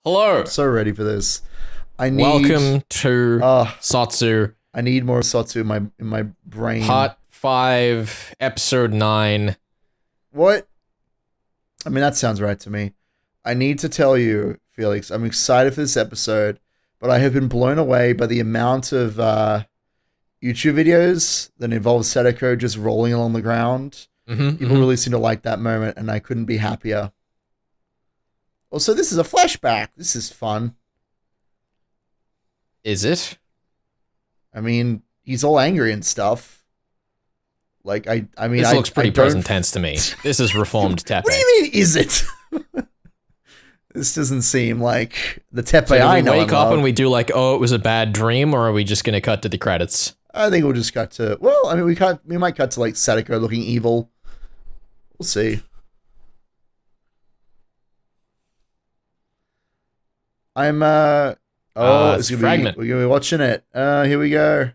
Hello. I'm so ready for this. Welcome to SOTSU. I need more SOTSU in my brain. Part 5, Episode 9. What? I mean, that sounds right to me. I need to tell you, Felix, I'm excited for this episode, but I have been blown away by the amount of YouTube videos that involve Satoko just rolling along the ground. People really seem to like that moment, and I couldn't be happier. Also, this is a flashback. This is fun. Is it? I mean, he's all angry and stuff. Like, I mean, this looks pretty present tense to me. This is reformed Tepe. What do you mean, is it? This doesn't seem like the Tepe I know. Do we wake up and we do like, oh, it was a bad dream, or are we just going to cut to the credits? I think we'll just cut to, well, I mean, we might cut to like Satoko looking evil. We'll see. I'm, it's gonna fragment. We're gonna be watching it. Here we go.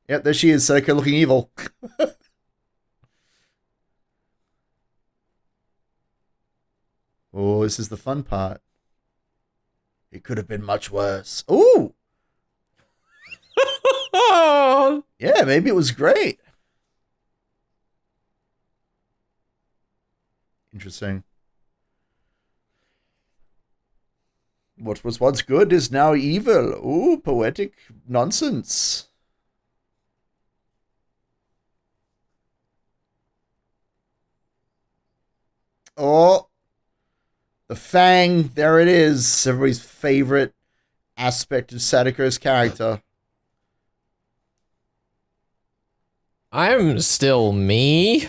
Yep, there she is, Satoko looking evil. Oh, this is the fun part. It could have been much worse. Ooh! Yeah, maybe it was great. Interesting. What was once good is now evil. Ooh, poetic nonsense. Oh, the fang. There it is. Everybody's favorite aspect of Satoko's character. I'm still me,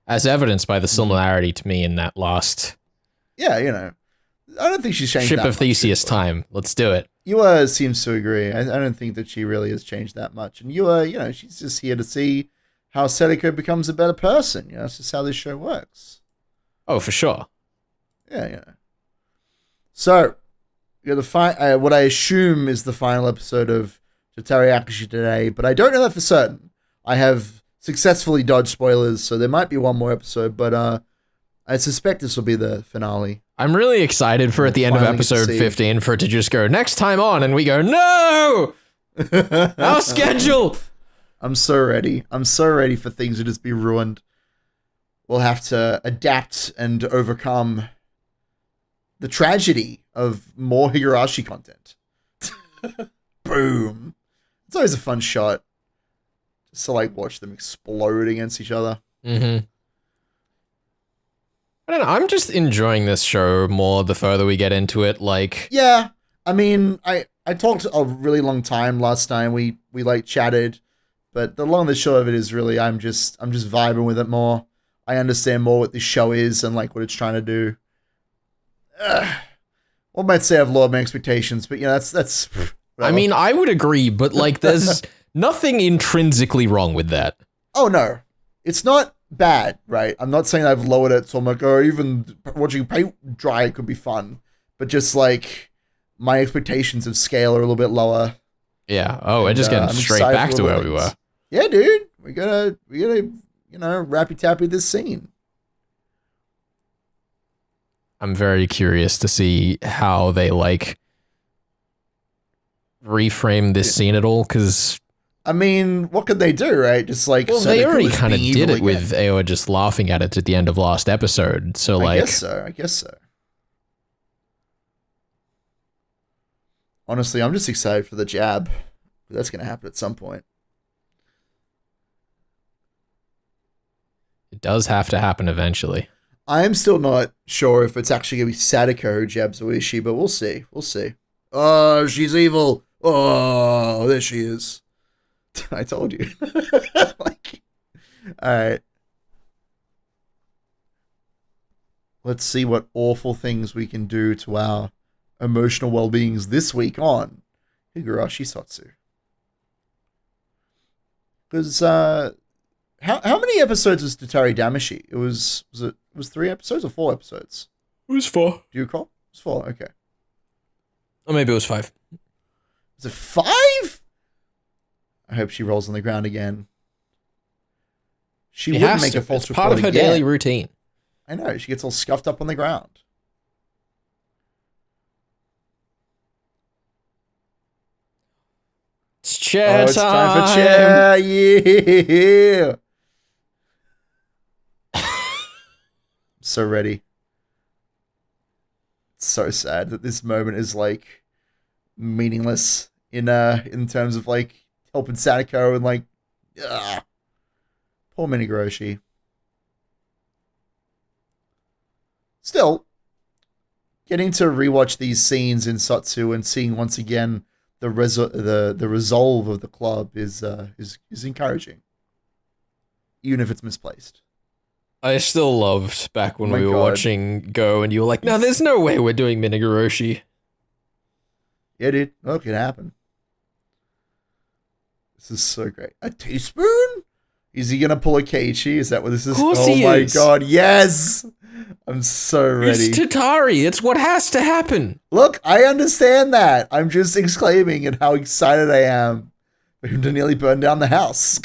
as evidenced by the similarity to me in that last... Yeah, you know. I don't think she's changed Ship that of much. Theseus time. Let's do it. Yua seems to agree. I don't think that she really has changed that much. And Yua, you know, she's just here to see how Satoko becomes a better person. You know, that's just how this show works. Oh, for sure. Yeah, yeah. So, you know, what I assume is the final episode of Jotari Akashi today, but I don't know that for certain. I have successfully dodged spoilers, so there might be one more episode, but I suspect this will be the finale. I'm really excited for at the end of episode 15 for it to just go, next time on, and we go, no! Our schedule! I'm so ready. I'm so ready for things to just be ruined. We'll have to adapt and overcome the tragedy of more Higurashi content. Boom. It's always a fun shot. Just to like watch them explode against each other. I don't know, I'm just enjoying this show more the further we get into it, like... Yeah, I mean, I talked a really long time last time we like chatted, but the long and the short of it is really I'm just vibing with it more. I understand more what this show is and like what it's trying to do. One might say I've lowered my expectations, but you know, that's whatever. I mean, I would agree, but like there's nothing intrinsically wrong with that. Oh no, it's not bad, right? I'm not saying I've lowered it, so I'm like, oh, even watching paint dry could be fun, but just like my expectations of scale are a little bit lower. Yeah. Oh, we're just getting straight back to where we were. Yeah, dude, we gotta, you know, rappy tappy this scene. I'm very curious to see how they like reframe this scene at all, because I mean, what could they do, right? Just like, well, they already kind of did it with Aoa just laughing at it at the end of last episode. So like, I guess so. Honestly, I'm just excited for the jab. That's gonna happen at some point. It does have to happen eventually. I'm still not sure if it's actually gonna be Satoko who jabs Oishi, but we'll see. We'll see. Oh, she's evil. Oh, there she is. I told you. Like, all right. Let's see what awful things we can do to our emotional well-beings this week on Higurashi SOTSU. Because how many episodes was Tatari Damashi? It was 3 episodes or 4 episodes? It was 4. Do you recall? It was 4. Okay. Or maybe it was 5. Was it 5? I hope she rolls on the ground again. She wouldn't make a false it's report part of her again. daily routine. I know. She gets all scuffed up on the ground. chair it's time for time. chair. Yeah. So ready. It's so sad that this moment is like meaningless in terms of like helping Satoko and like poor mini Higurashi. Still, getting to rewatch these scenes in SOTSU and seeing once again the resolve of the club is encouraging, even if it's misplaced. I still loved back when Oh my we were God. watching Go, and you were like, "No, there's no way we're doing mini Higurashi." Yeah, dude. Look, it happened. This is so great. A teaspoon? Is he gonna pull a Keiichi? Is that what this is? Of course Oh he my is. God, yes! I'm so ready. It's Tatari. It's what has to happen. Look, I understand that. I'm just exclaiming at how excited I am for him to nearly burn down the house.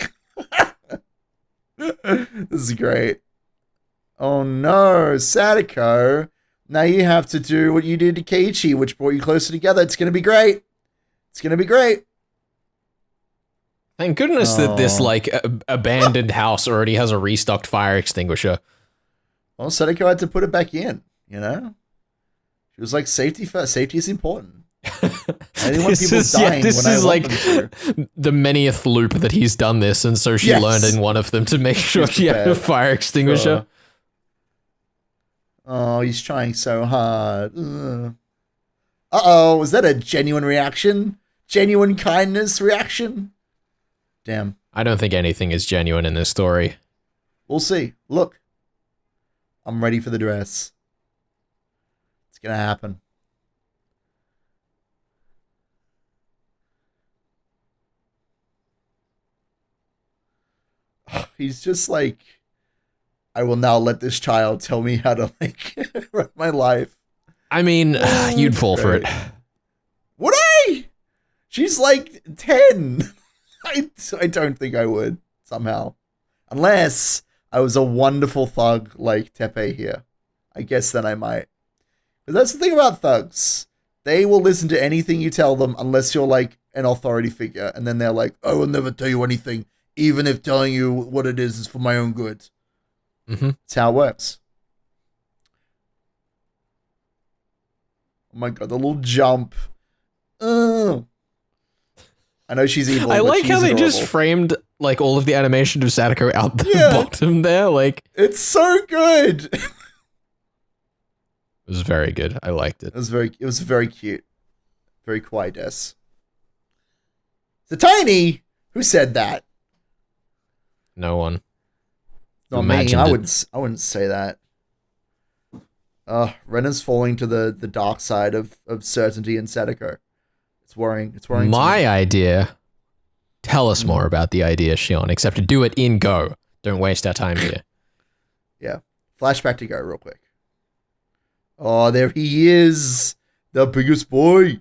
This is great. Oh no, Satoko. Now you have to do what you did to Keiichi, which brought you closer together. It's gonna be great. It's gonna be great. Thank goodness that this like abandoned house already has a restocked fire extinguisher. Well, Satoko had to put it back in, you know? She was like, safety first. Safety is important. I didn't want people dying this when is I like want them to. the manyth loop that he's done this, and so she Yes. learned in one of them to make sure she had a fire extinguisher. Sure. Oh, he's trying so hard. Uh-oh, was that a genuine reaction? Genuine kindness reaction? Damn. I don't think anything is genuine in this story. We'll see. Look. I'm ready for the dress. It's gonna happen. He's just like, I will now let this child tell me how to like run my life. I mean, you'd fall for it. Would I? She's like 10. I don't think I would, somehow. Unless I was a wonderful thug like Teppei here. I guess then I might. But that's the thing about thugs. They will listen to anything you tell them unless you're like an authority figure. And then they're like, I will never tell you anything, even if telling you what it is for my own good. Mm-hmm. That's how it works. Oh my God, the little jump. I know she's evil. I but like she's how they adorable. just framed like all of the animation of Satoko out the bottom there. Like, it's so good. it was very good. I liked it. It was very cute. Very kawaii des. The tiny. Who said that? No one. Not me. Imagined I it. wouldn't say that. Rena's falling to the dark side of certainty and Satoko. It's worrying. It's worrying. My idea. Tell us more about the idea, Shion, except to do it in Go. Don't waste our time here. Yeah. Flashback to Go real quick. Oh, there he is. The biggest boy.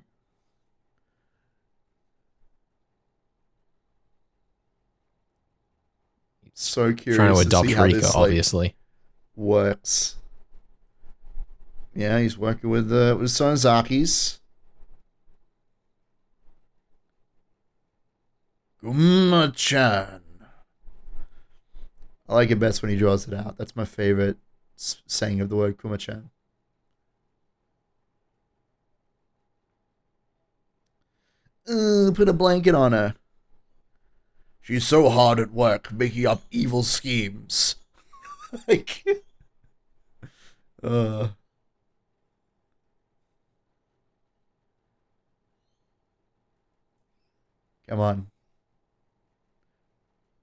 So curious Trying to adopt see how Rika, this, obviously. works. Yeah, he's working with Sonozaki's. Guma-chan. I like it best when he draws it out. That's my favorite saying of the word Kuma-chan. Put a blanket on her. She's so hard at work making up evil schemes. Like, come on.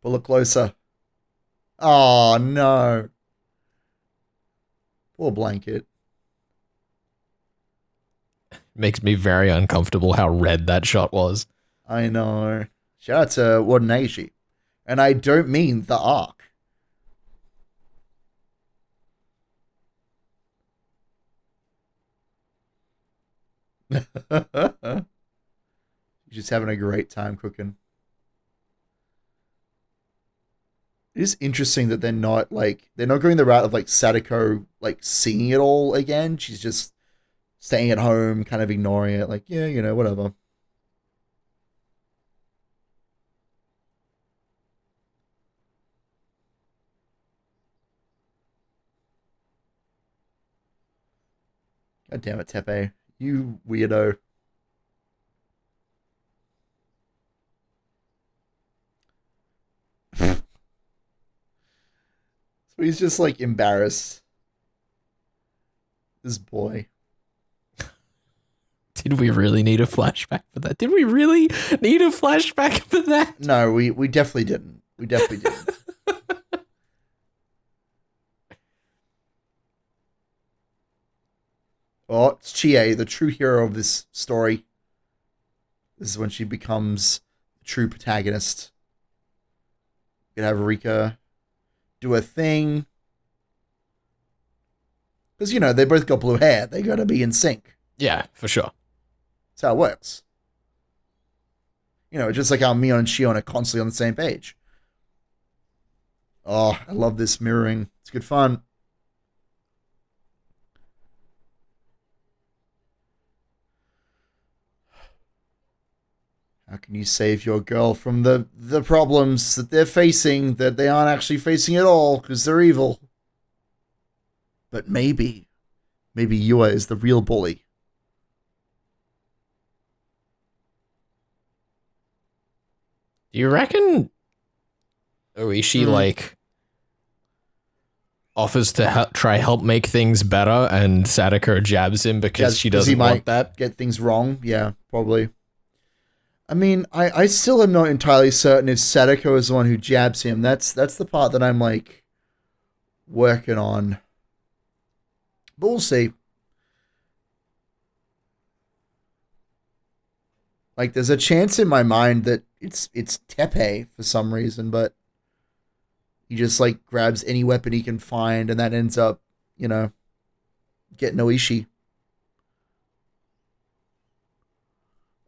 Pull it closer. Oh, no. Poor blanket. Makes me very uncomfortable how red that shot was. I know. Shout out to Wadaneishi. And I don't mean the arc. Just having a great time cooking. It is interesting that they're not going the route of like Satoko like seeing it all again. She's just staying at home, kind of ignoring it, like, yeah, you know, whatever. God damn it, Tepe. You weirdo. So he's just like embarrassed. This boy. Did we really need a flashback for that? Did we really need a flashback for that? No, we definitely didn't. We definitely didn't. Oh, it's Chie, the true hero of this story. This is when she becomes the true protagonist. We can have Rika do a thing. Because, you know, they both got blue hair. They gotta be in sync. Yeah, for sure. That's how it works. You know, just like how Mion and Shion are constantly on the same page. Oh, I love this mirroring. It's good fun. How can you save your girl from the problems that they're facing that they aren't actually facing at all because they're evil? But maybe Yua is the real bully. Do you reckon Oishi, like, offers to try help make things better and Sadako jabs him because she doesn't want that? Get things wrong? Yeah, probably. I mean, I still am not entirely certain if Sadako is the one who jabs him. That's the part that I'm, like, working on. But we'll see. Like, there's a chance in my mind that it's Tepe for some reason, but he just, like, grabs any weapon he can find, and that ends up, you know, getting Oishi.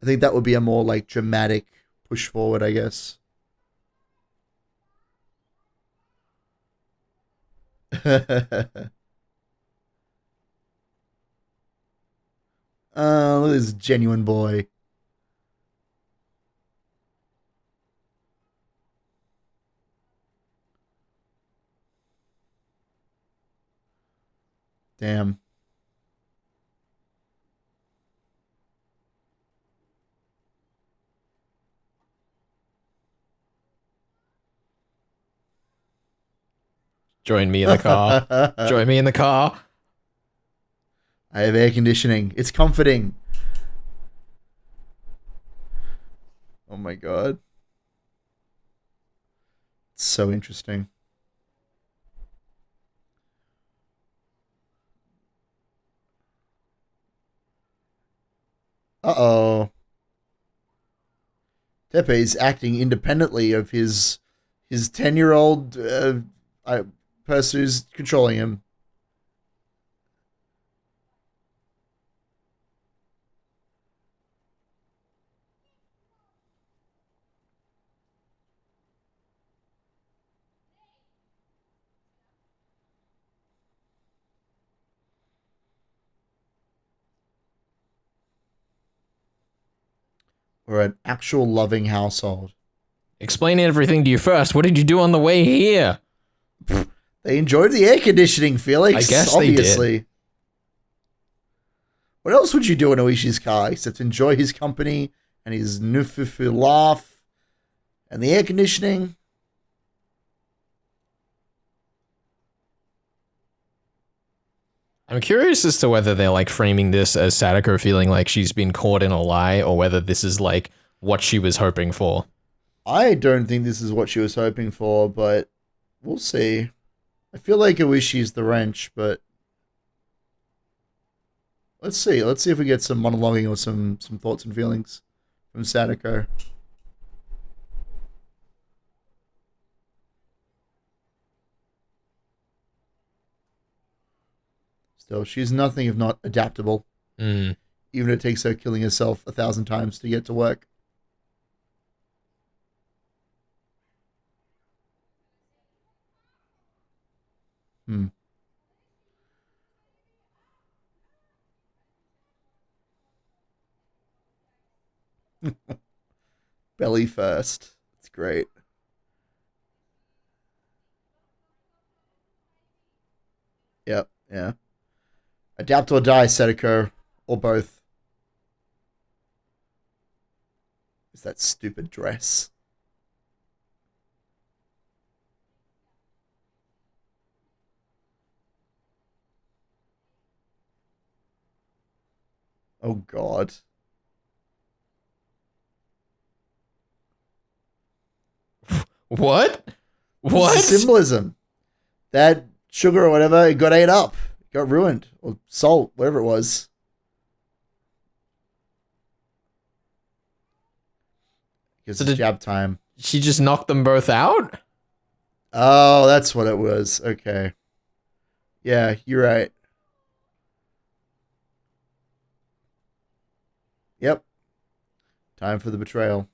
I think that would be a more, like, dramatic push forward, I guess. Oh, look at this genuine boy. Damn. Join me in the car. Join me in the car. I have air conditioning. It's comforting. Oh my god. It's so interesting. Uh-oh. Tepe is acting independently of his 10-year-old person who's controlling him. We're an actual loving household. Explain everything to you first. What did you do on the way here? They enjoyed the air conditioning, Felix. I guess obviously. they did. What else would you do in Oishi's car except enjoy his company and his nufufu laugh and the air conditioning? I'm curious as to whether they're like framing this as Sadako feeling like she's been caught in a lie or whether this is like what she was hoping for. I don't think this is what she was hoping for, but we'll see. I feel like Oishi's the wrench, but let's see. Let's see if we get some monologuing or some thoughts and feelings from Sadako. Still, she's nothing if not adaptable. Mm. Even if it takes her killing herself 1,000 times to get to work. Belly first. It's great. Yep, yeah. Adapt or die, Satoko. Or both. It's that stupid dress. Oh, God. What? What's the symbolism? That sugar or whatever, it got ate up. It got ruined. Or salt, whatever it was. Because it's jab time. She just knocked them both out? Oh, that's what it was. Okay. Yeah, you're right. Yep. Time for the betrayal.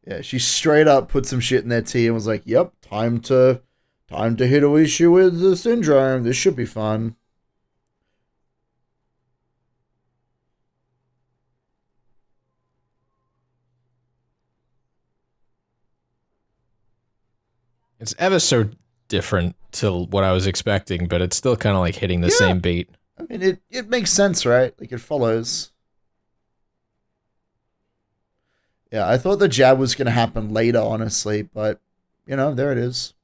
Yeah, she straight up put some shit in their tea and was like, "Yep, time to hit Oishi with the syndrome. This should be fun." It's ever so different to what I was expecting, but it's still kind of like hitting the same beat. I mean, it makes sense, right? Like, it follows. Yeah, I thought the jab was going to happen later, honestly, but, you know, there it is.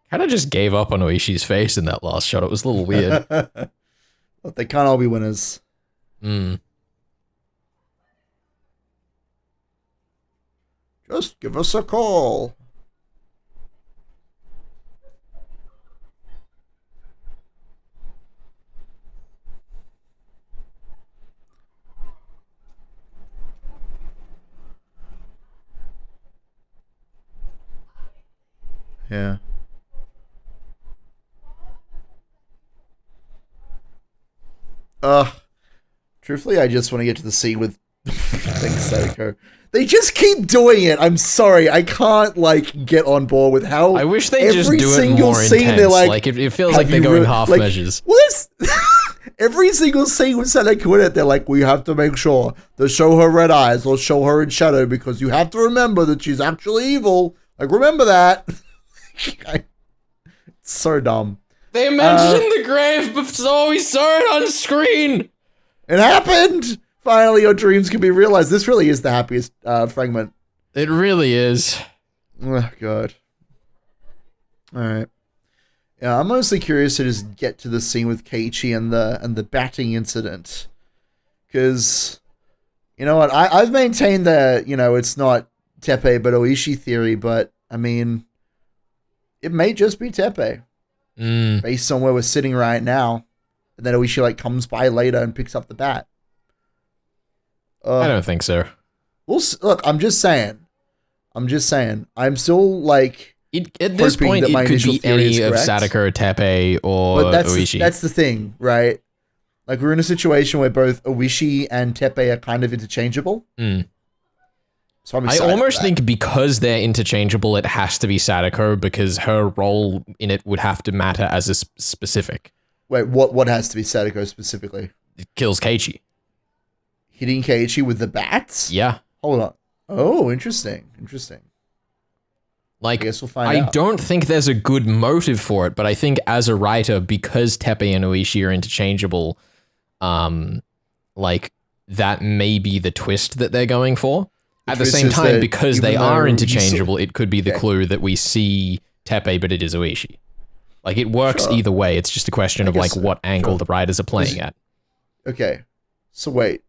Kind of just gave up on Oishi's face in that last shot. It was a little weird. But they can't all be winners. Just give us a call. Yeah. Truthfully, I just want to get to the scene with Felix Satoko. They just keep doing it. I'm sorry, I can't like get on board with how. I wish they just do it more intense. They're like it feels like they're going half measures. What? Every single scene with Satoko in it, they're like, we have to make sure to show her red eyes or show her in shadow because you have to remember that she's actually evil. Like, remember that. It's so dumb. They mentioned the grave before we saw it on screen. It happened. Finally, your dreams can be realized. This really is the happiest fragment. It really is. Oh, God. All right. Yeah, I'm mostly curious to just get to the scene with Keiichi and the batting incident, because you know what, I've maintained that it's not Teppei but Oishi theory, but I mean, it may just be Teppei based on where we're sitting right now, and then Oishi like comes by later and picks up the bat. I don't think so. Look, I'm just saying. I'm still like. At this point, it could be any of Satoko, Teppei, or Oishi. That's the thing, right? Like, we're in a situation where both Oishi and Teppei are kind of interchangeable. So I'm excited. I almost think because they're interchangeable, it has to be Satoko because her role in it would have to matter as a specific. Wait, what has to be Satoko specifically? It kills Keiichi. Hitting Keiichi with the bats? Yeah. Hold on. Oh, interesting. Like, I guess we'll find out. I don't think there's a good motive for it, but I think as a writer, because Teppei and Oishi are interchangeable, like, that may be the twist that they're going for. At the same time, because they are interchangeable, it could be the clue that we see Teppei, but it is Oishi. Like, it works either way. It's just a question of, like, what angle the writers are playing at. Okay. So, wait.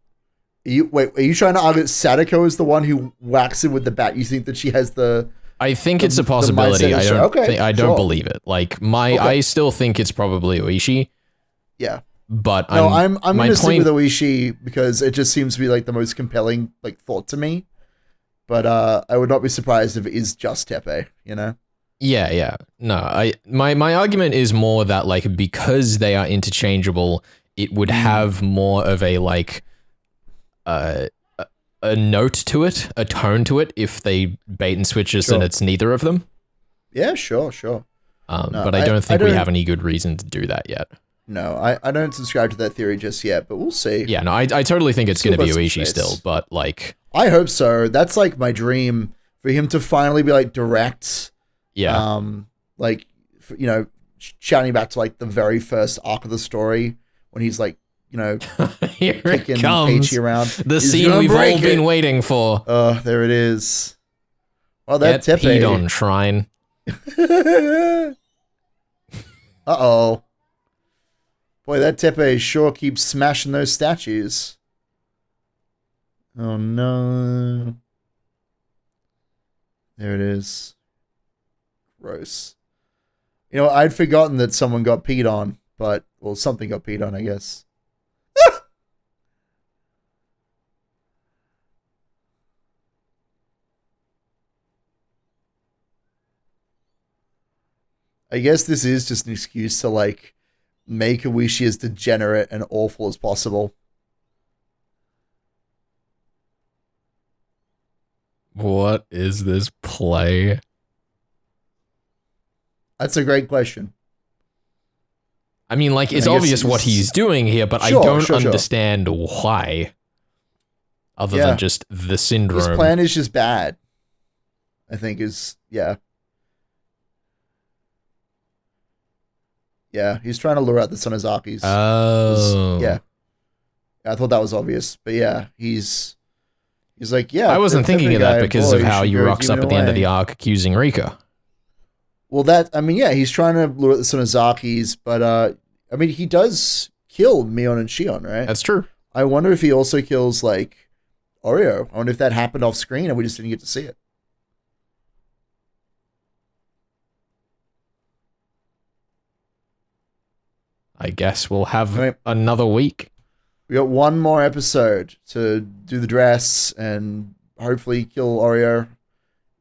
Are you trying to argue that Satoko is the one who whacks him with the bat? You think that she has the... I think it's a possibility. I don't believe it. Like, I still think it's probably Oishi. Yeah. But I'm going to stick with Oishi because it just seems to be like the most compelling like thought to me. But I would not be surprised if it is just Teppei, Yeah. No, my argument is more that like because they are interchangeable, it would have more of a like a note to it, a tone to it, if they bait and switches and it's neither of them. Yeah, sure. But I don't think we have any good reason to do that yet. know. I don't subscribe to that theory just yet, but we'll see. Yeah, no, I totally think it's going to be Uishi still, but like... I hope so. That's like my dream, for him to finally be like direct. Yeah. Like, you know, shouting back to like the very first arc of the story when he's like, you know, kicking Keiichi around. The scene we've all been waiting for. Oh, there it is. Oh, that Get peed on, Shrine. Uh-oh. Boy, that Tepe sure keeps smashing those statues. Oh, no. There it is. Gross. You know, I'd forgotten that someone got peed on, but, well, something got peed on, I guess. I guess this is just an excuse to, like, make Uishi as degenerate and awful as possible. What is this play? That's a great question. I mean, like, it's obvious what he's doing here, but I don't understand why. Other than just the syndrome. His plan is just bad. I think is, yeah. Yeah, he's trying to lure out the Sonozakis. Oh. Yeah. I thought that was obvious. But yeah, he's like, yeah. I wasn't thinking of that because of how he rocks up at the end of the arc accusing Rika. Well, I mean, yeah, he's trying to lure out the Sonozakis, but, I mean, he does kill Mion and Shion, right? That's true. I wonder if he also kills, like, Oreo. I wonder if that happened off screen and we just didn't get to see it. I guess we'll have another week. We got one more episode to do the dress and hopefully kill Oreo.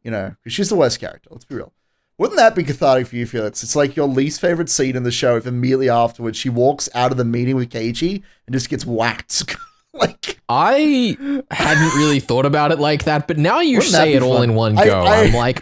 You know, because she's the worst character. Let's be real. Wouldn't that be cathartic for you, Felix? It's like your least favorite scene in the show if immediately afterwards she walks out of the meeting with Keiichi and just gets whacked. Like, I hadn't really thought about it like that, but now you say it all in one go. I'm like,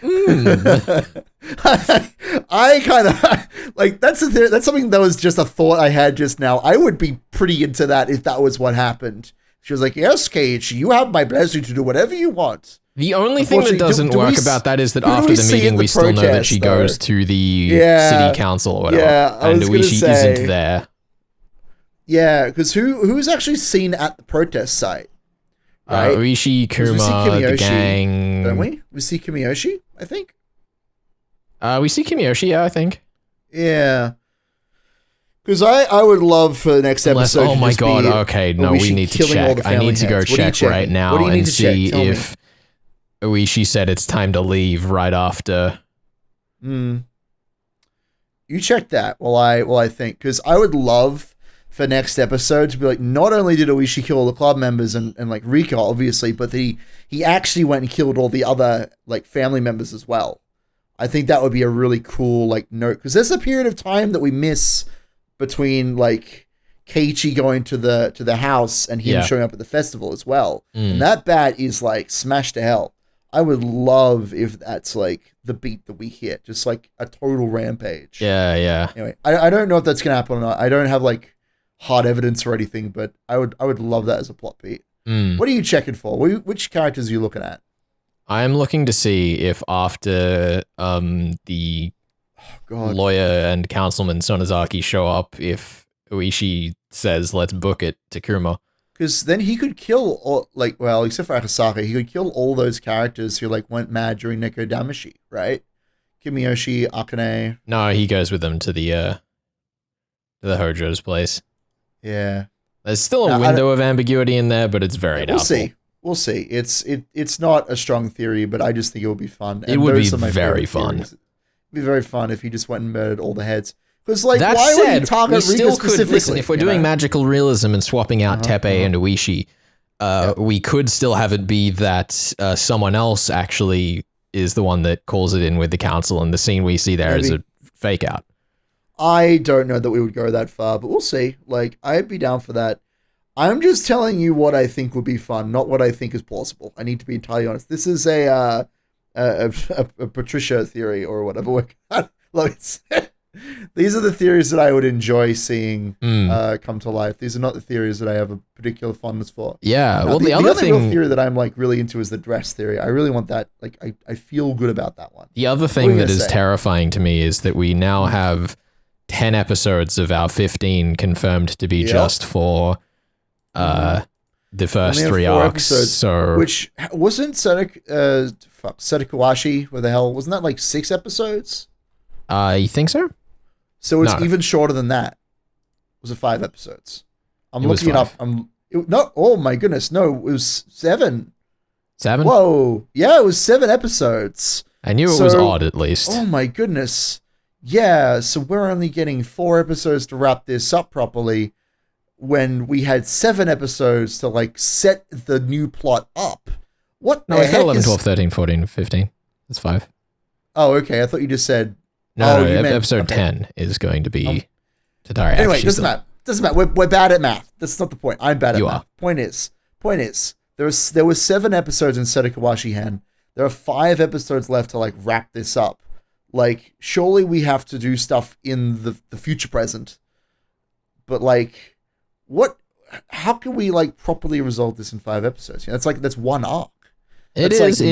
I kind of like that's something that was just a thought I had just now. I would be pretty into that if that was what happened. She was like, "Yes, Keiichi, you have my blessing to do whatever you want." The only thing that doesn't work about that is that after the meeting, we still know that she goes to the city council or whatever, and Uishi isn't there. Yeah, because who's actually seen at the protest site? Right? Uishi, Kuma, the gang. Don't we? We see Kimiyoshi, I think. We see Kimiyoshi, yeah, I think. Yeah. Because I would love for the next episode oh my god, okay, no, we need to check. I need to go check right now and see if Uishi said it's time to leave right after. You check that while I think, because I would love for next episode to be like, not only did Uishi kill all the club members and like Rika, obviously, but he actually went and killed all the other like family members as well. I think that would be a really cool like note, because there's a period of time that we miss between like Keiichi going to the house and him showing up at the festival as well. And that bat is like smashed to hell. I would love if that's like the beat that we hit, just like a total rampage. Yeah. Anyway, I don't know if that's gonna happen or not. I don't have like hard evidence or anything, but I would love that as a plot beat. What are you checking for? Which characters are you looking at? I'm looking to see if after the lawyer and councilman Sonozaki show up, if Uishi says, let's book it to Kuma. Because then he could kill, all, like, well, except for Akasaka, he could kill all those characters who like went mad during Neko Damashi, right? Kimiyoshi, Akane. No, he goes with them to the Hojo's place. Yeah. There's still a window of ambiguity in there, but it's very doubtful. We'll see. It's not a strong theory, but I just think it would be fun. It would be very fun. It'd be very fun if he just went and murdered all the heads. Because, like, that why said, would he target Rika still specifically? could, listen, if we're doing magical realism and swapping out Teppei and Uishi, we could still have it be that someone else actually is the one that calls it in with the council, and the scene we see there is a fake out. I don't know that we would go that far, but we'll see. Like, I'd be down for that. I'm just telling you what I think would be fun, not what I think is plausible. I need to be entirely honest. This is a Patricia theory or whatever. These are the theories that I would enjoy seeing come to life. These are not the theories that I have a particular fondness for. Yeah, well, the other thing, real theory that I'm like really into is the dress theory. I really want that. Like, I feel good about that one. The other thing that is terrifying to me is that we now have 10 episodes of our 15 confirmed to be just for the first 3 arcs. Episodes, so which wasn't Setokuwashi, where the hell wasn't that like 6 episodes? You think so? So it's even shorter than that. Was it 5 episodes? I'm looking it up. Oh my goodness, no, it was 7. 7? Whoa, yeah, it was 7 episodes. I knew it was odd at least. Oh my goodness. Yeah, so we're only getting 4 episodes to wrap this up properly when we had 7 episodes to like set the new plot up. What No, it's 11, 12, 13, 14, 15. That's 5. Oh, okay. I thought you just said... No, episode 10 is going to be... Anyway, doesn't matter. Doesn't matter. We're bad at math. That's not the point. I'm bad at math. Are. Point is, there was 7 episodes in Setokuwashi Hen. There are 5 episodes left to like wrap this up. Like, surely we have to do stuff in the future present. But like, how can we like properly resolve this in 5 episodes? You know, that's one arc. It is. I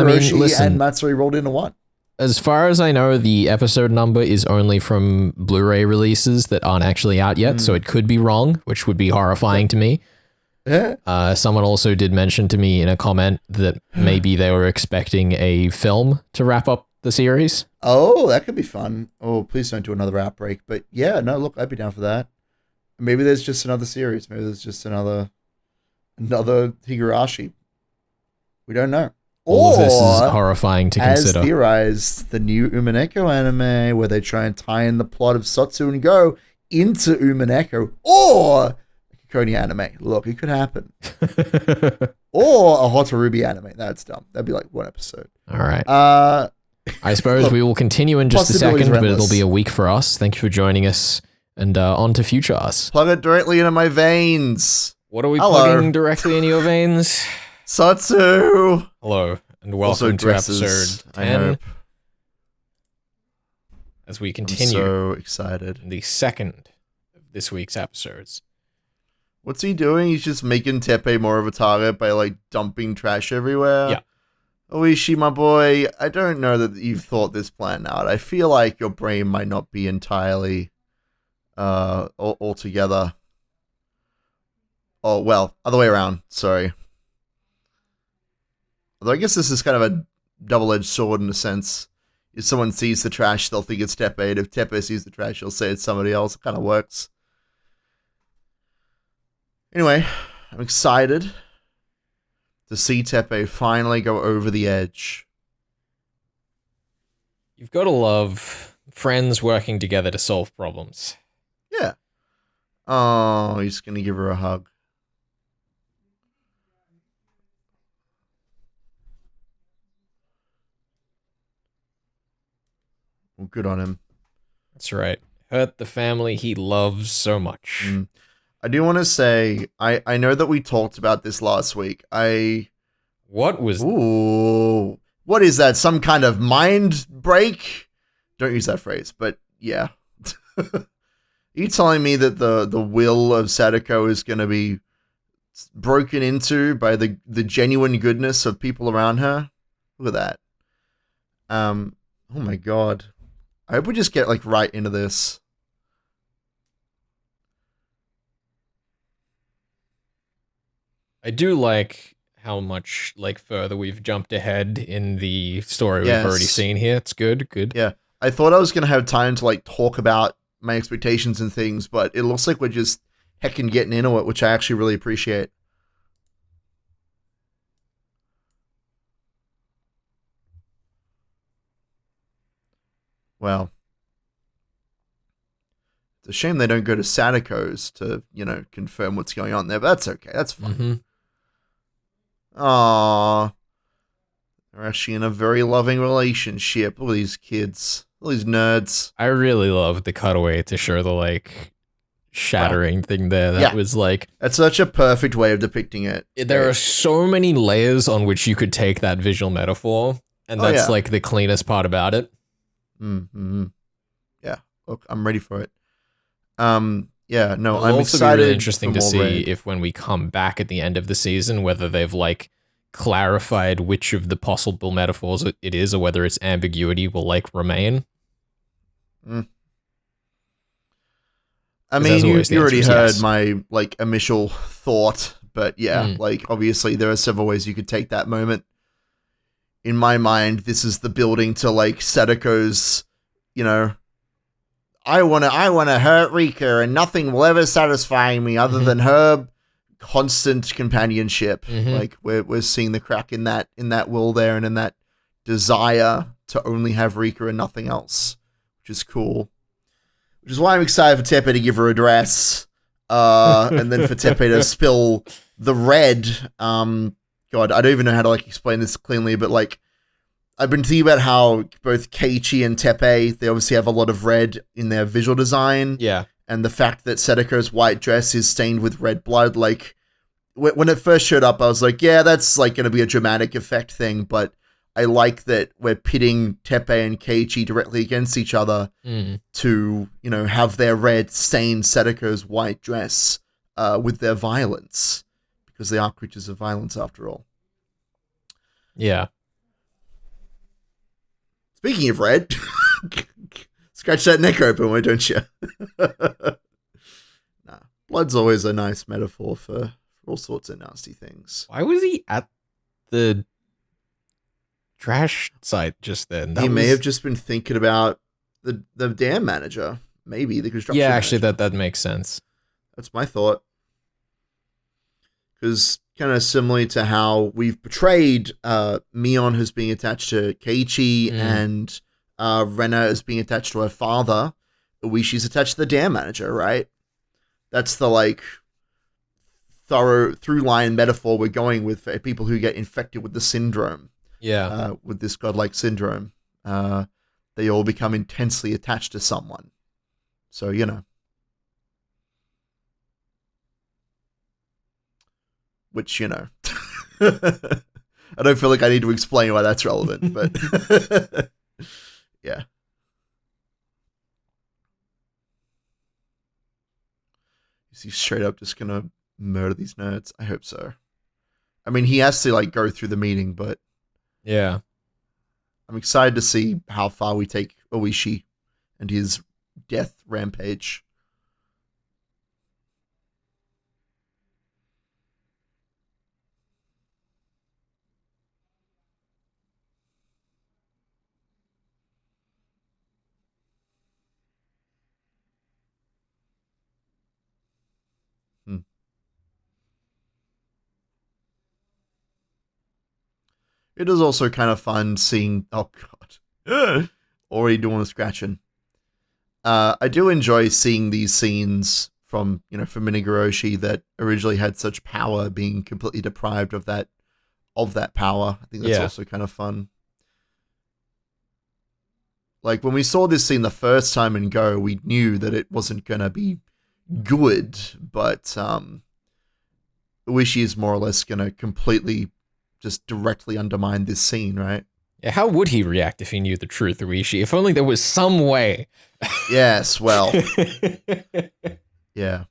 mean, listen, and Matsuri rolled into one. As far as I know, the episode number is only from Blu-ray releases that aren't actually out yet, so it could be wrong, which would be horrifying to me. Yeah. Someone also did mention to me in a comment that maybe they were expecting a film to wrap up the series. Oh, that could be fun. Oh, please don't do another Outbreak. But yeah, no, look, I'd be down for that. Maybe there's just another series. Maybe there's just another Higurashi. We don't know. All of this is horrifying to consider. As theorized, the new Umineko anime where they try and tie in the plot of SOTSU and Go into Umineko, or a Kikoni anime. Look, it could happen. Or a Hotorubi anime. That's dumb. That'd be like 1 episode. All right. I suppose we will continue in just a second, but it'll be a week for us. Thank you for joining us, and on to future us. Plug it directly into my veins. What are we plugging directly into your veins? SOTSU! Hello, and welcome to episode 10. As we continue. I'm so excited. The second of this week's episodes. What's he doing? He's just making Teppei more of a target by, like, dumping trash everywhere? Yeah. Oishi, my boy, I don't know that you've thought this plan out. I feel like your brain might not be entirely, altogether. Oh, well, other way around. Sorry. Although I guess this is kind of a double-edged sword in a sense. If someone sees the trash, they'll think it's Teppei. And if Teppei sees the trash, he'll say it's somebody else. It kind of works. Anyway, I'm excited to see Teppei finally go over the edge. You've got to love friends working together to solve problems. Yeah. Oh, he's going to give her a hug. Well, good on him. That's right. Hurt the family he loves so much. I do want to say, I know that we talked about this last week. What was... Ooh. What is that? Some kind of mind break? Don't use that phrase, but yeah. Are you telling me that the will of Sadako is going to be broken into by the genuine goodness of people around her? Look at that. Oh my god. I hope we just get like right into this. I do like how much like further we've jumped ahead in the story we've already seen here. It's good. Yeah. I thought I was going to have time to like talk about my expectations and things, but it looks like we're just heckin' getting into it, which I actually really appreciate. Well, it's a shame they don't go to Sadako's to, confirm what's going on there, but that's okay. That's fine. Aww. They're actually in a very loving relationship. All these kids. All these nerds. I really loved the cutaway to show the, like, shattering thing there. That was, like... That's such a perfect way of depicting it. There are so many layers on which you could take that visual metaphor, and that's, like, the cleanest part about it. Mm-hmm. Yeah. look, I'm ready for it. Yeah, no, It'll I'm also excited. Be really interesting to see Red. if when we come back at the end of the season, whether they've like clarified which of the possible metaphors it is, or whether its ambiguity will like remain. I mean, you already heard my like initial thought, but yeah, like obviously there are several ways you could take that moment. In my mind, this is the building to like Satoko's, you know, I wanna hurt Rika, and nothing will ever satisfy me other than her constant companionship. Like we're seeing the crack in that will there, and in that desire to only have Rika and nothing else, which is cool. Which is why I'm excited for Tepe to give her a dress, and then for Tepe to spill the red. God, I don't even know how to like explain this cleanly, but like I've been thinking about how both Keiichi and Tepe, they obviously have a lot of red in their visual design. Yeah. And the fact that Satoko's white dress is stained with red blood, like when it first showed up, I was like, yeah, that's like going to be a dramatic effect thing, but I like that we're pitting Tepe and Keiichi directly against each other to, you know, have their red stain Satoko's white dress with their violence, because they are creatures of violence after all. Yeah. Speaking of red, scratch that neck open, why don't you? Nah, blood's always a nice metaphor for all sorts of nasty things. Why was he at the trash site just then? He may have just been thinking about the dam manager, maybe the construction. Yeah, actually, manager. that makes sense. That's my thought. Because kind of similarly to how we've portrayed Mion as being attached to Keiichi and Rena as being attached to her father, Ueshi's attached to the dam manager, right? That's the like thorough through line metaphor we're going with for people who get infected with the syndrome. Yeah. With this godlike syndrome. They all become intensely attached to someone. So, you know. Which, you know. I don't feel like I need to explain why that's relevant, but yeah. Is he straight up just gonna murder these nerds? I hope so. I mean, he has to like go through the meeting, but yeah. I'm excited to see how far we take Ueshi and his death rampage. It is also kind of fun seeing... Oh, God. Already doing the scratching. I do enjoy seeing these scenes from Higurashi that originally had such power being completely deprived of that power. I think that's also kind of fun. Like, when we saw this scene the first time in Go, we knew that it wasn't going to be good, but Ueshi is more or less going to completely just directly undermine this scene, right? Yeah, how would he react if he knew the truth, Ueshi? If only there was some way. Yes, well. Yeah.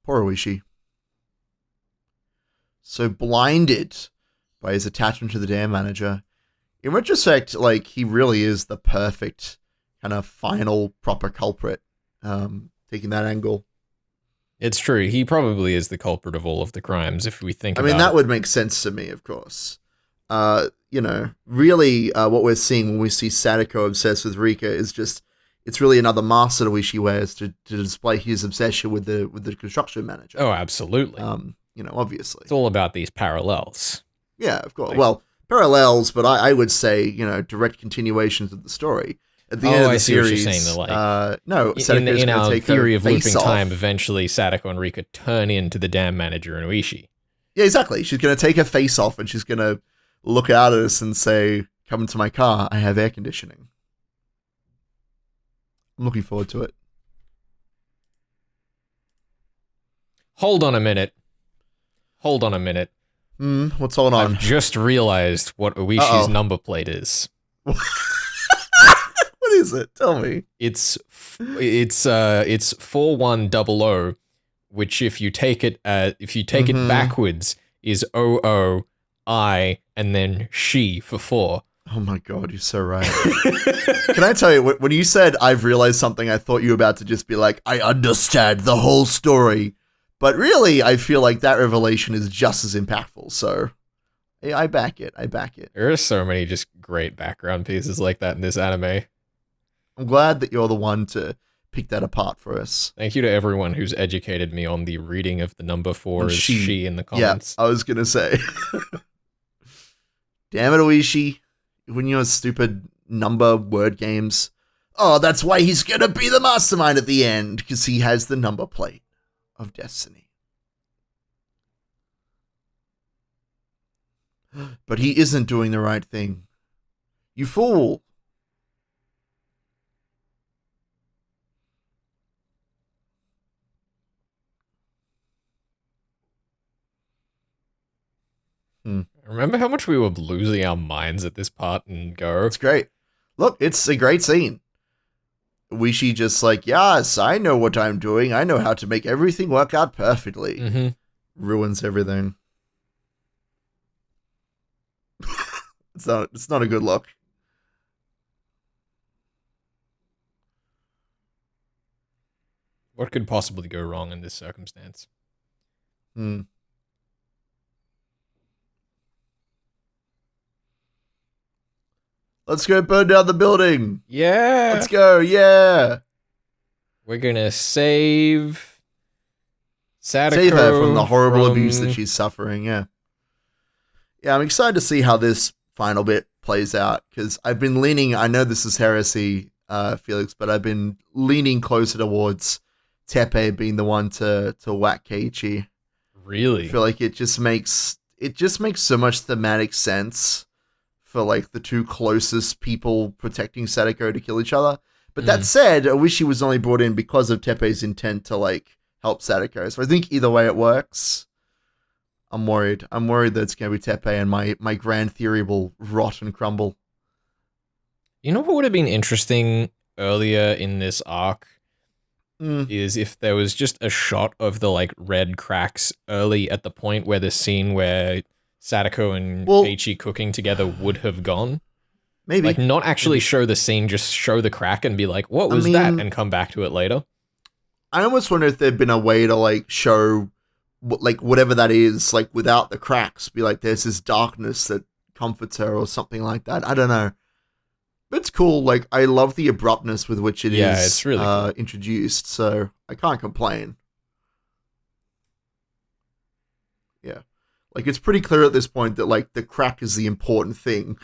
Poor Ueshi. So blinded by his attachment to the dam manager. In retrospect, like, he really is the perfect kind of final proper culprit, taking that angle. It's true. He probably is the culprit of all of the crimes, if we think about it. I mean, that would make sense to me, of course. Really, what we're seeing when we see Satoko obsessed with Rika is just, it's really another mask that Ueshi wears to display his obsession with the construction manager. Oh, absolutely. Obviously. It's all about these parallels. Yeah, of course. Well, parallels, but I would say, direct continuations of the story. At the end of the series, what you're saying. No, in our theory of looping time, eventually Satoko and Rika turn into the dam manager and Ueshi. Yeah, exactly. She's going to take her face off and she's going to look out at us and say, "Come into my car. I have air conditioning." I'm looking forward to it. Hold on a minute. What's going on? I've just realized what Ueshi's number plate is. What is it? Tell me. It's 4100, which if you take it it backwards is OOI and then she for 4. Oh my god, you're so right. Can I tell you, when you said I've realized something, I thought you were about to just be like, I understand the whole story. But really, I feel like that revelation is just as impactful. So I back it. There are so many just great background pieces like that in this anime. I'm glad that you're the one to pick that apart for us. Thank you to everyone who's educated me on the reading of the number 4 as she in the comments. Yeah, I was going to say. Damn it, Oishi. When you're stupid number word games. Oh, that's why he's going to be the mastermind at the end, because he has the number plate of destiny. But he isn't doing the right thing. You fool. Remember how much we were losing our minds at this part and go? It's great. Look, it's a great scene. Wishi just like, yes, I know what I'm doing. I know how to make everything work out perfectly. Ruins everything. It's not a good look. What could possibly go wrong in this circumstance? Let's go burn down the building. Yeah. Let's go. Yeah. We're gonna save Satoko. Save her from the horrible abuse that she's suffering. Yeah. Yeah, I'm excited to see how this final bit plays out, because I've been leaning, I know this is heresy, Felix, but I've been leaning closer towards Teppei being the one to whack Keiichi. Really? I feel like it just makes so much thematic sense for like the two closest people protecting Sadako to kill each other. But that said, I wish he was only brought in because of Teppei's intent to like help Sadako. So I think either way it works. I'm worried. I'm worried that it's going to be Teppei and my grand theory will rot and crumble. You know what would have been interesting earlier in this arc? Is if there was just a shot of the like red cracks early at the point where the scene where Sadako and Keiichi cooking together would have gone. Maybe. Like, not actually show the scene, just show the crack and be like, what was that? And come back to it later. I almost wonder if there'd been a way to, like, show, like, whatever that is, like, without the cracks. Be like, there's this darkness that comforts her or something like that. I don't know. But it's cool. Like, I love the abruptness with which it is it's really cool. Introduced, so I can't complain. Yeah. Like, it's pretty clear at this point that, like, the crack is the important thing.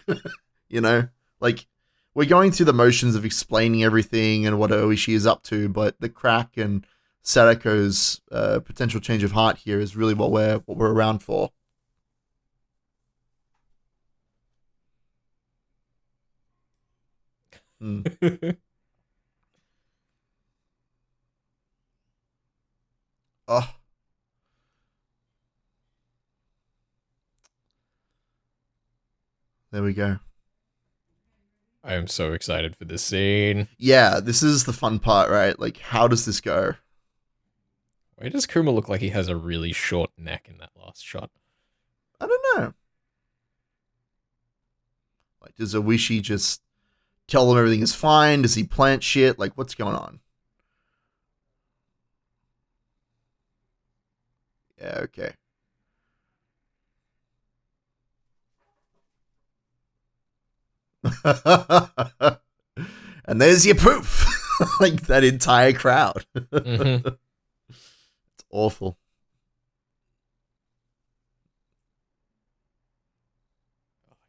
You know? Like, we're going through the motions of explaining everything and what Oishi is up to, but the crack and Sadako's potential change of heart here is really what we're around for. Oh. There we go. I am so excited for this scene. Yeah, this is the fun part, right? Like, how does this go? Why does Kuma look like he has a really short neck in that last shot? I don't know. Like, does Oishi just tell them everything is fine? Does he plant shit? Like, what's going on? Yeah, okay. And there's your proof. Like, that entire crowd. It's awful.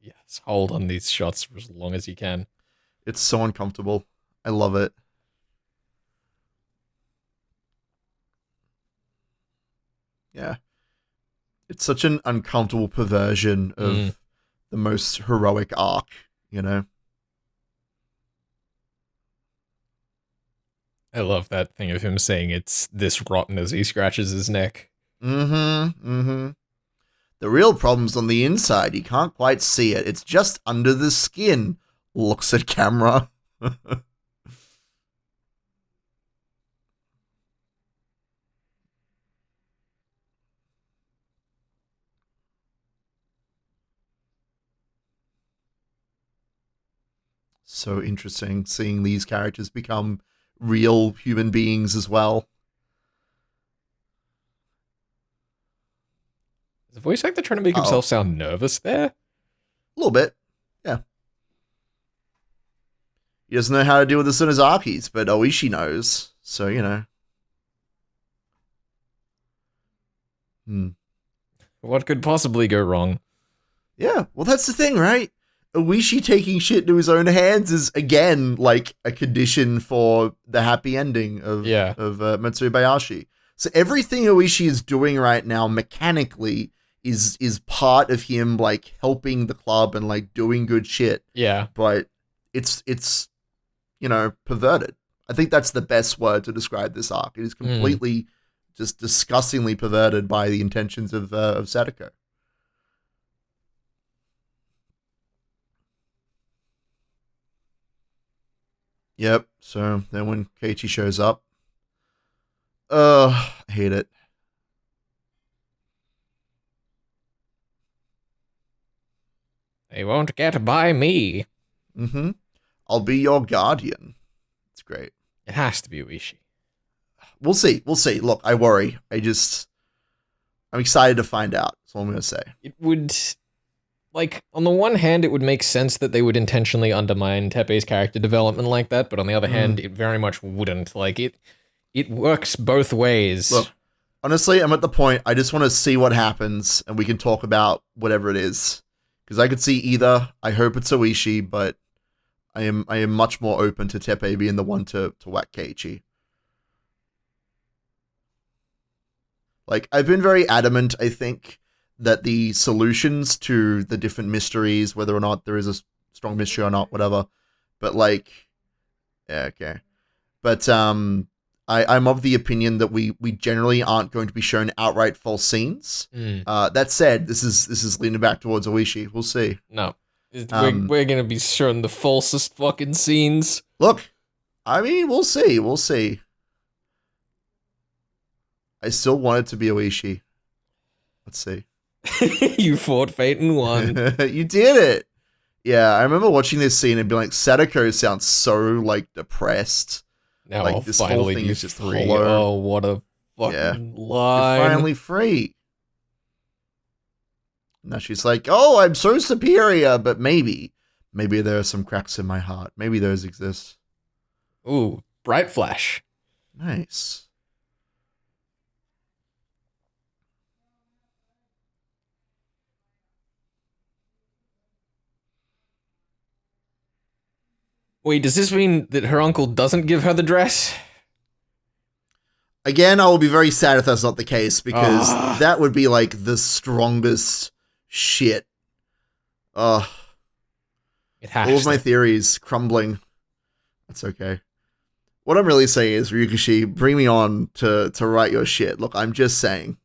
Yes, hold on these shots for as long as you can. It's so uncomfortable. I love it. Yeah. It's such an uncomfortable perversion of the most heroic arc, you know? I love that thing of him saying it's this rotten as he scratches his neck. The real problem's on the inside. You can't quite see it. It's just under the skin. Looks at camera. So interesting seeing these characters become real human beings as well. Is the voice actor trying to make himself sound nervous there? A little bit, yeah. He doesn't know how to deal with the Sunazakis, but Oishi knows, so, you know. What could possibly go wrong? Yeah, well, that's the thing, right? Oishi taking shit into his own hands is, again, like a condition for the happy ending of Matsubayashi. So everything Oishi is doing right now mechanically is part of him, like, helping the club and, like, doing good shit. Yeah. But it's you know, perverted. I think that's the best word to describe this arc. It is completely just disgustingly perverted by the intentions of Satoko. Yep. So then when Keiichi shows up, I hate it. They won't get by me. Mm-hmm. I'll be your guardian. It's great. It has to be Oishi. We'll see. We'll see. Look, I worry. I'm excited to find out. That's all I'm going to say. It would, like, on the one hand, it would make sense that they would intentionally undermine Teppei's character development like that, but on the other hand, it very much wouldn't. Like, it works both ways. Look, honestly, I'm at the point, I just want to see what happens, and we can talk about whatever it is. Because I could see either. I hope it's Oishi, but I am much more open to Teppei being the one to whack Keiichi. Like, I've been very adamant, I think, that the solutions to the different mysteries, whether or not there is a strong mystery or not, whatever, but like, yeah, okay. But I'm of the opinion that we generally aren't going to be shown outright false scenes. That said, this is leaning back towards Oishi. We'll see. No. We're going to be shown the falsest fucking scenes. Look, I mean, we'll see. We'll see. I still want it to be Oishi. Let's see. You fought fate and won. You did it. Yeah, I remember watching this scene and being like, Satoko sounds so, like, depressed. Now like, I'll this finally whole thing be is just free. hollow. Oh, what a fucking line. You're finally free. Now she's like, oh, I'm so superior, but maybe there are some cracks in my heart. Maybe those exist. Ooh, bright flash. Nice. Wait, does this mean that her uncle doesn't give her the dress? Again, I will be very sad if that's not the case, because that would be like the strongest shit. It has all of my theories crumbling. That's okay. What I'm really saying is, Ryukishi, bring me on to write your shit. Look, I'm just saying.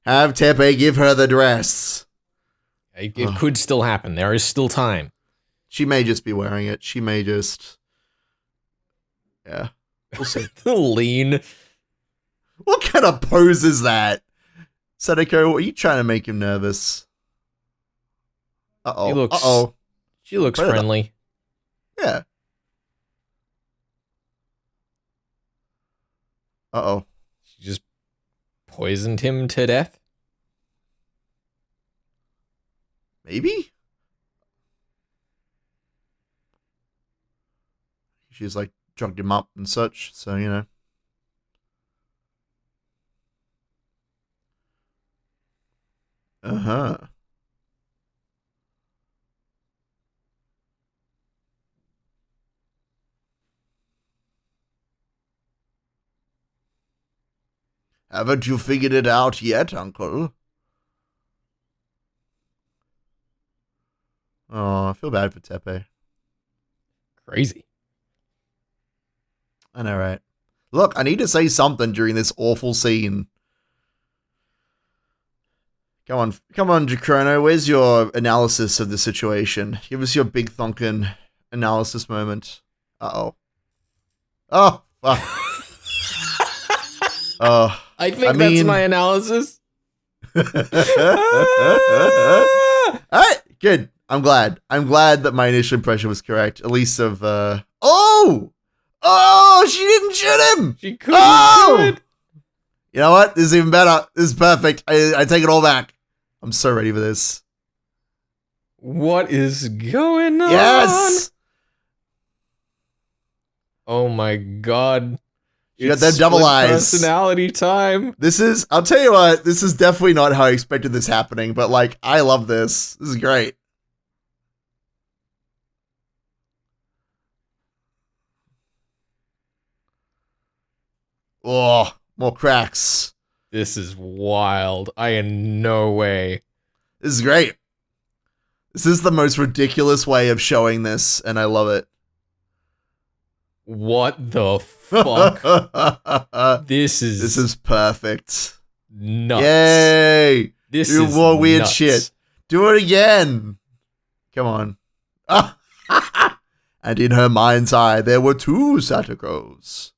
Have Teppei give her the dress. It could still happen. There is still time. She may just be wearing it. She may just... Yeah. We'll see. The lean. What kind of pose is that? Sadako, are you trying to make him nervous? Uh-oh. She looks friendly. Yeah. Uh-oh. She just poisoned him to death? Maybe? She's like drugged him up and such, so you know. Uh-huh. Haven't you figured it out yet, Uncle? Oh, I feel bad for Teppei. Crazy. I know, right? Look, I need to say something during this awful scene. Come on, Jacrono. Where's your analysis of the situation? Give us your big thunkin' analysis moment. Uh-oh. Oh, fuck. Oh, I think that's my analysis. All right, good. I'm glad. I'm glad that my initial impression was correct. At least of Oh! Oh, she didn't shoot him! She couldn't do it! You know what? This is even better. This is perfect. I take it all back. I'm so ready for this. What is going on? Yes! Oh my god. You got them double eyes. Personality time. I'll tell you what, this is definitely not how I expected this happening, but like, I love this. This is great. Oh, more cracks. This is wild. I in no way. This is great. This is the most ridiculous way of showing this, and I love it. What the fuck? This is perfect. Nuts. Yay! This Do is more weird nuts. shit. Do it again. Come on. And in her mind's eye, there were 2 Satokos.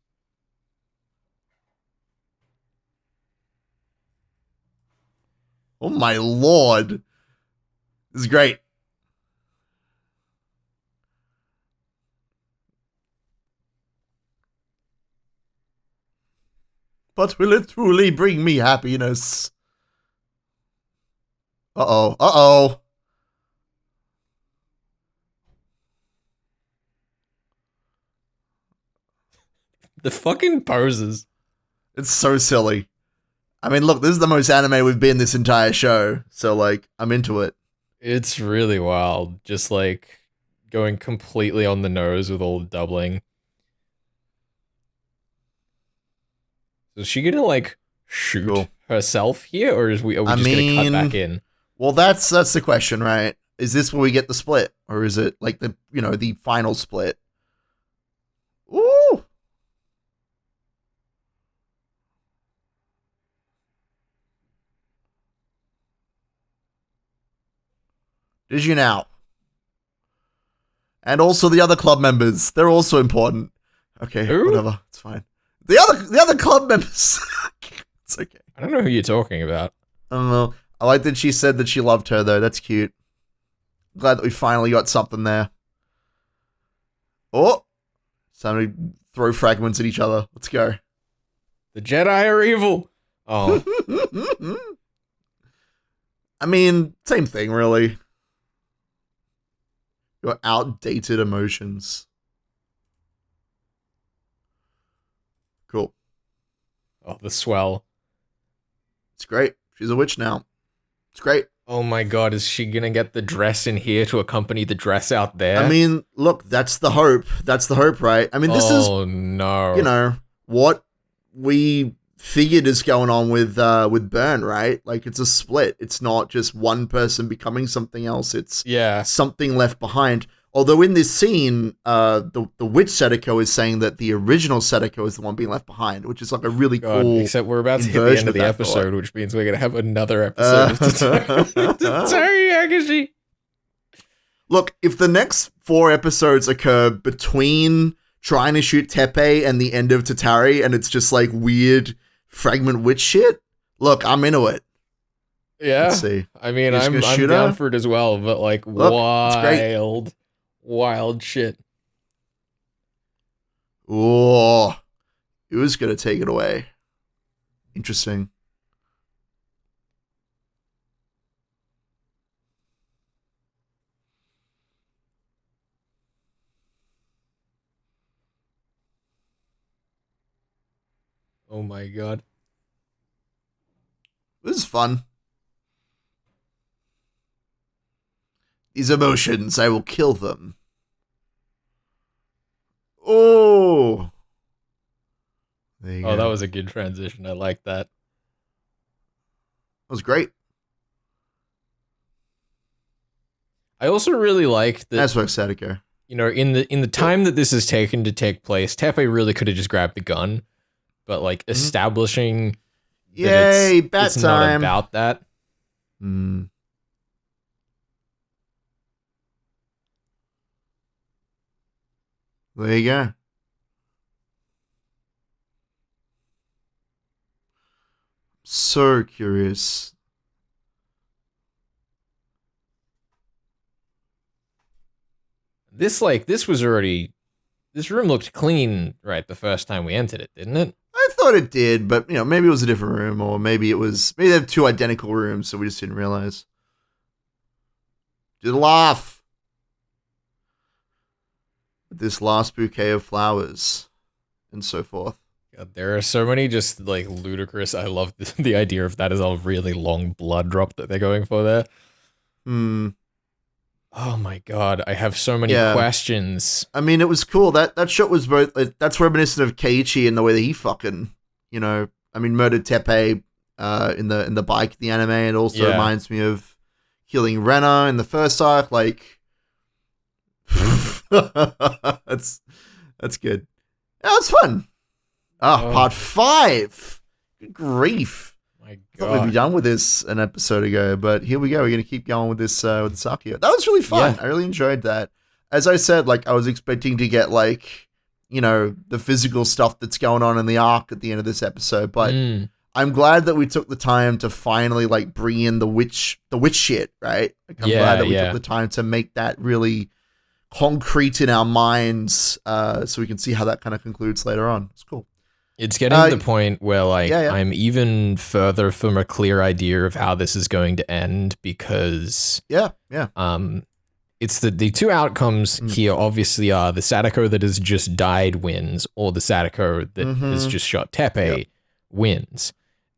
Oh my lord. This is great. But will it truly bring me happiness? Uh-oh. Uh-oh. The fucking poses. It's so silly. I mean, look, this is the most anime we've been this entire show. So, like, I'm into it. It's really wild. Just like going completely on the nose with all the doubling. Is she gonna like shoot herself here, or are we just gonna cut back in? Well, that's the question, right? Is this where we get the split, or is it like the final split? Ooh. Did you now? And also the other club members. They're also important. Okay, whatever. It's fine. The other club members. It's okay. I don't know who you're talking about. I don't know. I like that she said that she loved her, though. That's cute. Glad that we finally got something there. Oh! It's time to throw fragments at each other. Let's go. The Jedi are evil! Oh. I mean, same thing, really. Your outdated emotions. Cool. Oh, the swell. It's great. She's a witch now. It's great. Oh my god, is she gonna get the dress in here to accompany the dress out there? I mean, look, that's the hope. That's the hope, right? I mean, this is, no. What we figured is going on with Burn, right? Like, it's a split. It's not just one person becoming something else. It's something left behind. Although in this scene, the witch Satoko is saying that the original Satoko is the one being left behind, which is like a really cool. Except we're about to hit the end of the episode, which means we're gonna have another episode of Higurashi. Look, if the next 4 episodes occur between trying to shoot Teppei and the end of Tatari, and it's just like weird fragment witch shit, look, I'm into it. Yeah, let's see. I mean, I'm down for it as well, but like, look, wild shit. Oh, who's gonna take it away? Interesting. Oh my god. This is fun. These emotions, I will kill them. Oh. There you go. That was a good transition. I like that. That was great. I also really like that. That's what Satoko. You know, in the time that this has taken to take place, Teppei really could have just grabbed the gun, but like establishing Yay, that it's not about that. Mm. There you go. So curious. This room looked clean right the first time we entered it, didn't it? I thought it did, but maybe it was a different room, or maybe they have two identical rooms, so we just didn't realize. Do the laugh. This last bouquet of flowers, and so forth. God, there are so many just like ludicrous. I love the idea of that as a really long blood drop that they're going for there. Oh my god, I have so many questions. I mean, it was cool. That shot was both. That's reminiscent of Keiichi in the way that he fucking, murdered Teppei in the bike, the anime. It also reminds me of killing Rena in the first arc. Like, that's good. Yeah, it's fun. Part 5. Good grief. My God. I thought we'd be done with this an episode ago, but here we go. We're going to keep going with this arc here. That was really fun. Yeah. I really enjoyed that. As I said, like, I was expecting to get, like, the physical stuff that's going on in the arc at the end of this episode, but I'm glad that we took the time to finally, like, bring in the witch shit, right? Like, I'm glad that we took the time to make that really concrete in our minds so we can see how that kind of concludes later on. It's cool. It's getting to the point where, like, I'm even further from a clear idea of how this is going to end because, it's the two outcomes here obviously are the Satoko that has just died wins, or the Satoko that has just shot Teppei wins.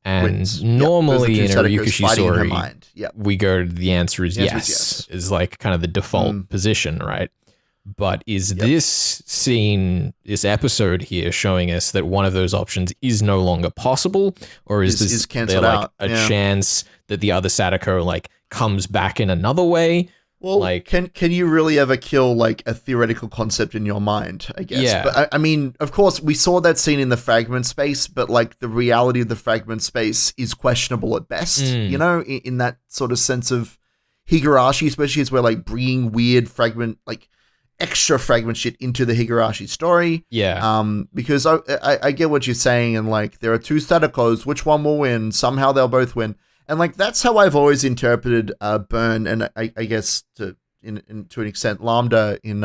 And normally in a Ryukushi story, we go, the answer is yes, is like kind of the default position, right? But is this scene, this episode here, showing us that one of those options is no longer possible, or is there like a chance that the other Satoko like comes back in another way? Well, like, can you really ever kill like a theoretical concept in your mind? I guess. Yeah. But I mean, of course, we saw that scene in the fragment space, but like the reality of the fragment space is questionable at best. In that sort of sense of Higurashi, especially as we're like bringing weird fragment like extra fragment shit into the Higurashi story. Yeah. Because I get what you're saying, and like there are two Satokos, which one will win? Somehow they'll both win. And like that's how I've always interpreted Burn, and I guess to an extent Lambda in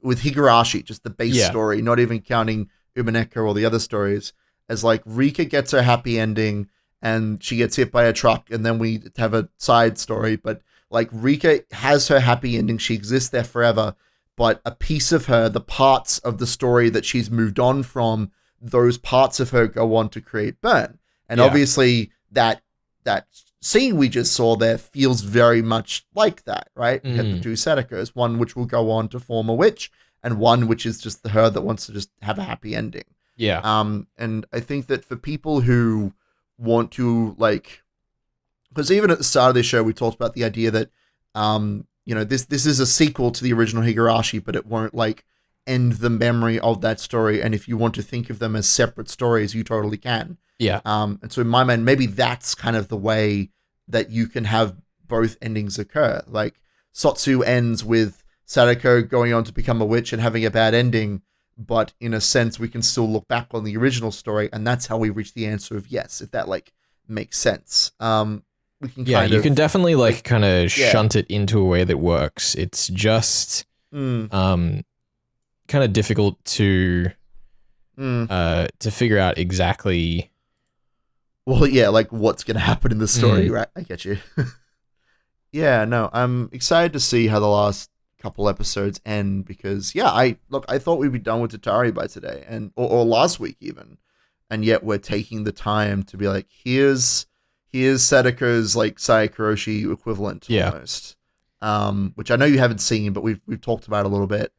with Higurashi, just the base story, not even counting Umaneka or the other stories, as like Rika gets her happy ending and she gets hit by a truck, and then we have a side story, but like Rika has her happy ending, she exists there forever. But a piece of her, the parts of the story that she's moved on from, those parts of her go on to create Burn. And obviously that scene we just saw there feels very much like that, right? We had the two Satokos, one which will go on to form a witch, and one which is just her that wants to just have a happy ending. Yeah. And I think that for people who want to, like, because even at the start of this show, we talked about the idea that, this is a sequel to the original Higurashi, but it won't like end the memory of that story. And if you want to think of them as separate stories, you totally can. Yeah. And so in my mind, maybe that's kind of the way that you can have both endings occur. Like SOTSU ends with Satoko going on to become a witch and having a bad ending, but in a sense, we can still look back on the original story, and that's how we reach the answer of yes, if that like makes sense. We can you can definitely like kind of shunt it into a way that works. It's just kind of difficult to figure out exactly. Well, yeah, like what's going to happen in the story, right? I get you. Yeah, no, I'm excited to see how the last couple episodes end because, I thought we'd be done with Tatari by today or last week even, and yet we're taking the time to be like, here's Satoko's like Sayakoroshi equivalent almost, which I know you haven't seen, but we've talked about a little bit.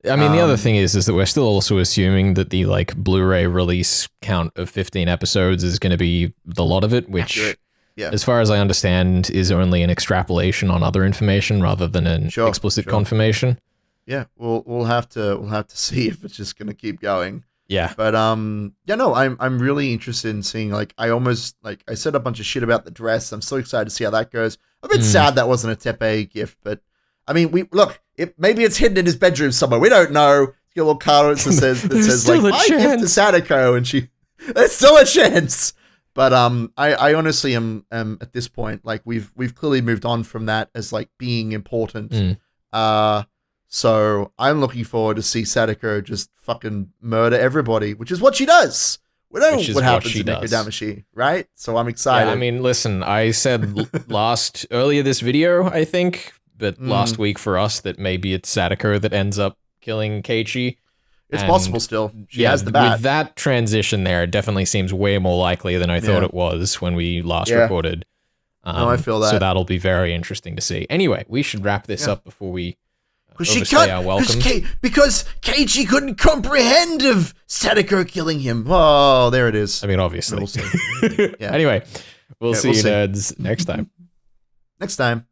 I mean, the other thing is that we're still also assuming that the like Blu-ray release count of 15 episodes is going to be the lot of it, which, as far as I understand, is only an extrapolation on other information rather than an explicit confirmation. Yeah, we'll have to see if it's just going to keep going. Yeah. But I'm really interested in seeing, like, I said a bunch of shit about the dress. I'm so excited to see how that goes. I'm a bit sad that wasn't a Teppei gift, but I mean, maybe it's hidden in his bedroom somewhere. We don't know. Get a little card that says like, my gift to Satoko, and there's still a chance. But I honestly am at this point, like we've clearly moved on from that as like being important. So I'm looking forward to see Satoko just fucking murder everybody, which is what she does. We know what happens in Nekudamashi, right? So I'm excited. Yeah, I mean, listen, I said earlier this video, I think, but last week for us that maybe it's Satoko that ends up killing Keiichi. It's possible still. She has the bat. With that transition there, it definitely seems way more likely than I thought it was when we last recorded. No, I feel that. So that'll be very interesting to see. Anyway, we should wrap this up before we our welcome. Because Keiichi couldn't comprehend of Satoko killing him. Oh, there it is. I mean, obviously. We'll see. Anyway, we'll see you nerds next time. Next time.